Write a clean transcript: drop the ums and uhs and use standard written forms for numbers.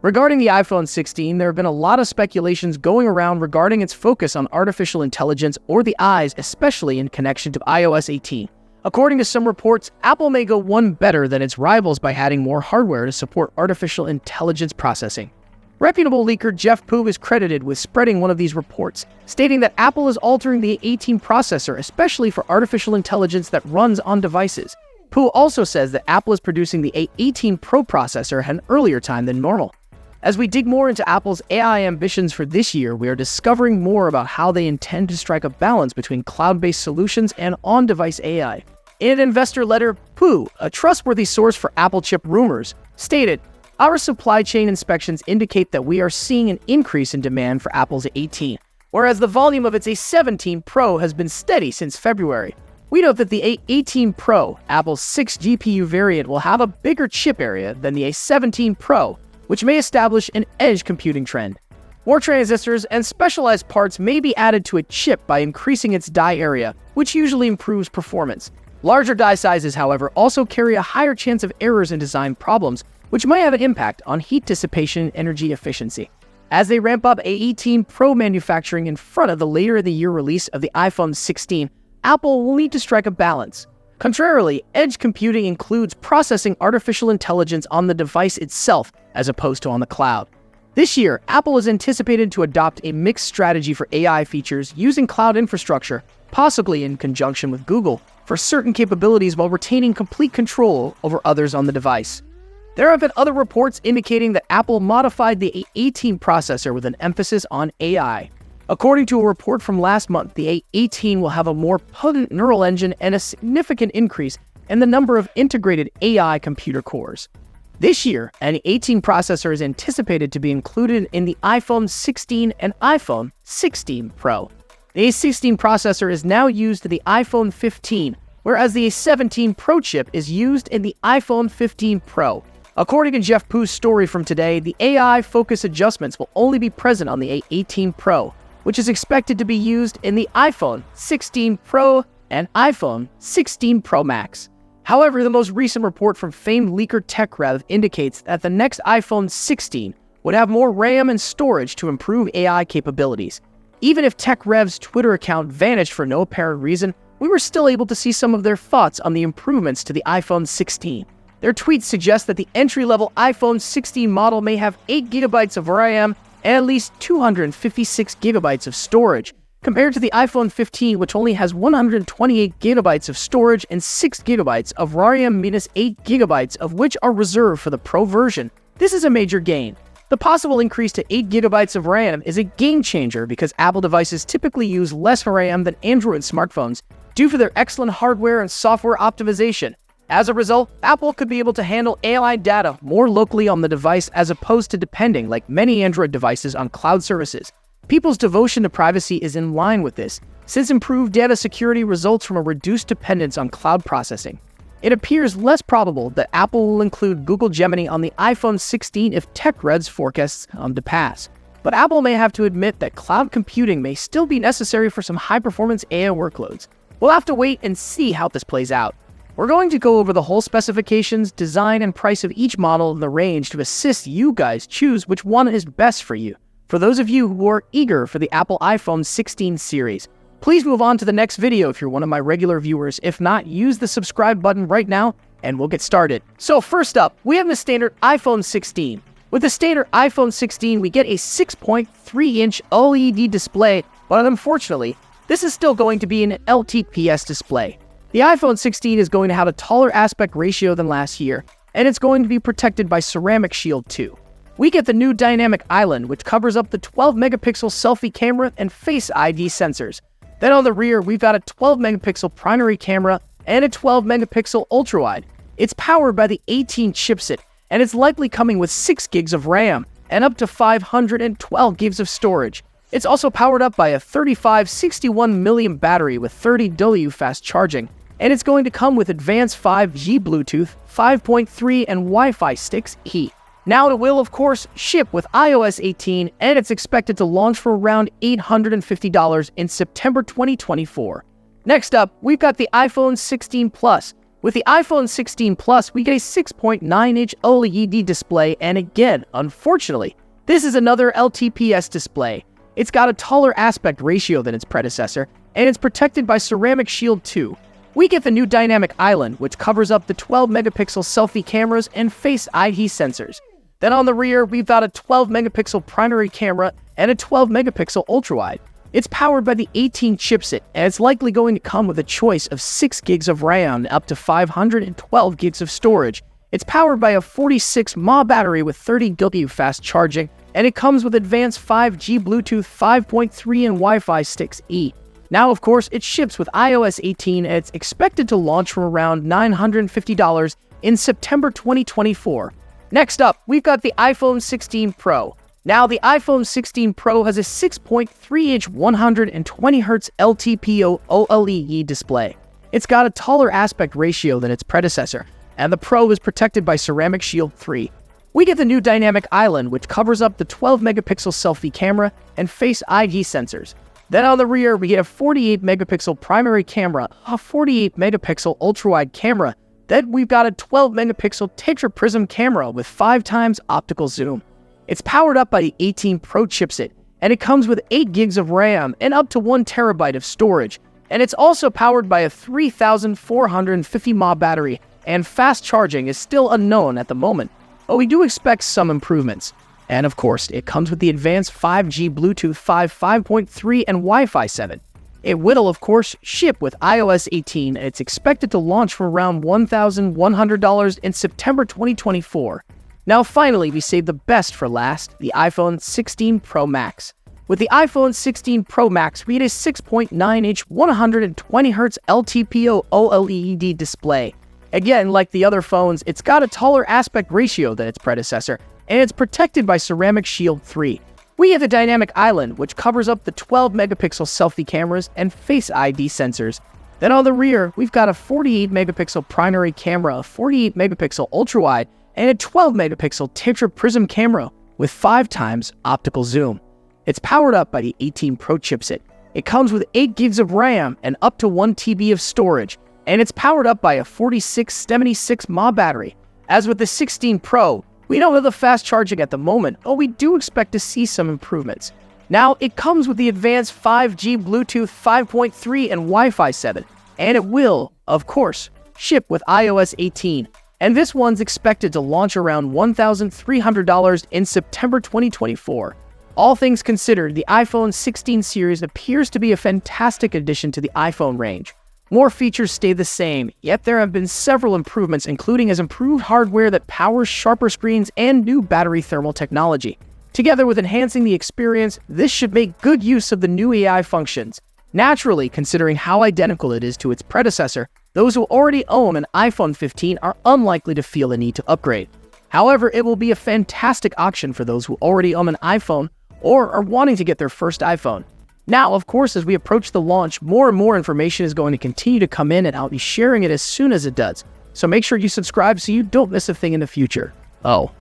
Regarding the iPhone 16, there have been a lot of speculations going around regarding its focus on artificial intelligence or the eyes, especially in connection to iOS 18. According to some reports, Apple may go one better than its rivals by adding more hardware to support artificial intelligence processing. Reputable leaker Jeff Pu is credited with spreading one of these reports, stating that Apple is altering the A18 processor, especially for artificial intelligence that runs on devices. Pu also says that Apple is producing the A18 Pro processor at an earlier time than normal. As we dig more into Apple's AI ambitions for this year, we are discovering more about how they intend to strike a balance between cloud-based solutions and on-device AI. In an investor letter, Pu, a trustworthy source for Apple chip rumors, stated, "Our supply chain inspections indicate that we are seeing an increase in demand for Apple's A18, whereas the volume of its A17 Pro has been steady since February. We note that the A18 Pro, Apple's 6th GPU variant, will have a bigger chip area than the A17 Pro, which may establish an edge computing trend. More transistors and specialized parts may be added to a chip by increasing its die area, which usually improves performance. Larger die sizes, however, also carry a higher chance of errors and design problems, which may have an impact on heat dissipation and energy efficiency. As they ramp up A18 Pro manufacturing in front of the later in the year release of the iPhone 16, Apple will need to strike a balance. Contrarily, edge computing includes processing artificial intelligence on the device itself as opposed to on the cloud. This year, Apple is anticipated to adopt a mixed strategy for AI features using cloud infrastructure, possibly in conjunction with Google, for certain capabilities while retaining complete control over others on the device. There have been other reports indicating that Apple modified the A18 processor with an emphasis on AI. According to a report from last month, the A18 will have a more potent neural engine and a significant increase in the number of integrated AI computer cores. This year, an A18 processor is anticipated to be included in the iPhone 16 and iPhone 16 Pro. The A16 processor is now used in the iPhone 15, whereas the A17 Pro chip is used in the iPhone 15 Pro. According to Jeff Pu's story from today, the AI focus adjustments will only be present on the A18 Pro, which is expected to be used in the iPhone 16 Pro and iPhone 16 Pro Max. However, the most recent report from famed leaker TechRev indicates that the next iPhone 16 would have more RAM and storage to improve AI capabilities. Even if TechRev's Twitter account vanished for no apparent reason, we were still able to see some of their thoughts on the improvements to the iPhone 16. Their tweets suggest that the entry-level iPhone 16 model may have 8 GB of RAM and at least 256 GB of storage, compared to the iPhone 15, which only has 128 GB of storage and 6 GB of RAM minus 8 GB of which are reserved for the Pro version. This is a major gain. The possible increase to 8 GB of RAM is a game changer because Apple devices typically use less RAM than Android smartphones due to their excellent hardware and software optimization. As a result, Apple could be able to handle AI data more locally on the device as opposed to depending, like many Android devices, on cloud services. People's devotion to privacy is in line with this, since improved data security results from a reduced dependence on cloud processing. It appears less probable that Apple will include Google Gemini on the iPhone 16 if TechRev's forecasts come to pass. But Apple may have to admit that cloud computing may still be necessary for some high-performance AI workloads. We'll have to wait and see how this plays out. We're going to go over the whole specifications, design, and price of each model in the range to assist you guys choose which one is best for you. For those of you who are eager for the Apple iPhone 16 series, please move on to the next video if you're one of my regular viewers. If not, use the subscribe button right now and we'll get started. So first up, we have the standard iPhone 16. With the standard iPhone 16, we get a 6.3-inch OLED display, but unfortunately, this is still going to be an LTPS display. The iPhone 16 is going to have a taller aspect ratio than last year, and it's going to be protected by Ceramic Shield 2. We get the new Dynamic Island, which covers up the 12-megapixel selfie camera and Face ID sensors. Then on the rear, we've got a 12-megapixel primary camera and a 12-megapixel ultrawide. It's powered by the 18 chipset, and it's likely coming with 6 gigs of RAM and up to 512 gigs of storage. It's also powered up by a 3561 milliamp battery with 30W fast charging, and it's going to come with advanced 5G Bluetooth, 5.3, and Wi-Fi 6E. Now it will, of course, ship with iOS 18, and it's expected to launch for around $850 in September 2024. Next up, we've got the iPhone 16 Plus. With the iPhone 16 Plus, we get a 6.9-inch OLED display, and again, unfortunately, this is another LTPS display. It's got a taller aspect ratio than its predecessor, and it's protected by Ceramic Shield 2. We get the new Dynamic Island, which covers up the 12-megapixel selfie cameras and Face ID sensors. Then on the rear, we've got a 12-megapixel primary camera and a 12-megapixel ultrawide. It's powered by the 18 chipset, and it's likely going to come with a choice of 6 gigs of RAM and up to 512 gigs of storage. It's powered by a 46 mAh battery with 30 GW fast charging, and it comes with advanced 5G Bluetooth 5.3 and Wi-Fi 6E. Now, of course, it ships with iOS 18, and it's expected to launch from around $950 in September 2024. Next up, we've got the iPhone 16 Pro. Now, the iPhone 16 Pro has a 6.3-inch 120Hz LTPO OLED display. It's got a taller aspect ratio than its predecessor, and the Pro is protected by Ceramic Shield 3. We get the new Dynamic Island, which covers up the 12-megapixel selfie camera and Face ID sensors. Then on the rear, we get a 48-megapixel primary camera, a 48-megapixel ultrawide camera. Then we've got a 12-megapixel tetra prism camera with 5 times optical zoom. It's powered up by the 18 Pro chipset, and it comes with 8 gigs of RAM and up to 1 terabyte of storage. And it's also powered by a 3,450 mAh battery, and fast charging is still unknown at the moment, but we do expect some improvements. And of course, it comes with the advanced 5G Bluetooth 5.3 and Wi-Fi 7. It will, of course, ship with iOS 18, and it's expected to launch for around $1,100 in September 2024. Now finally, we saved the best for last, the iPhone 16 Pro Max. With the iPhone 16 Pro Max, we get a 6.9-inch 120Hz LTPO OLED display. Again, like the other phones, it's got a taller aspect ratio than its predecessor, and it's protected by Ceramic Shield 3. We have the Dynamic Island, which covers up the 12-megapixel selfie cameras and Face ID sensors. Then on the rear, we've got a 48-megapixel primary camera, a 48-megapixel ultrawide, and a 12-megapixel tetra prism camera with 5 times optical zoom. It's powered up by the 18 Pro chipset. It comes with 8 gigs of RAM and up to 1 TB of storage, and it's powered up by a 4676 mAh battery. As with the 16 Pro, we don't have the fast charging at the moment, but we do expect to see some improvements. Now, it comes with the advanced 5G Bluetooth 5.3 and Wi-Fi 7, and it will, of course, ship with iOS 18. And this one's expected to launch around $1,300 in September 2024. All things considered, the iPhone 16 series appears to be a fantastic addition to the iPhone range. More features stay the same, yet there have been several improvements, including as improved hardware that powers sharper screens and new battery thermal technology. Together with enhancing the experience, this should make good use of the new AI functions. Naturally, considering how identical it is to its predecessor, those who already own an iPhone 15 are unlikely to feel the need to upgrade. However, it will be a fantastic option for those who already own an iPhone or are wanting to get their first iPhone. Now, of course, as we approach the launch, more and more information is going to continue to come in, and I'll be sharing it as soon as it does. So make sure you subscribe so you don't miss a thing in the future. Oh,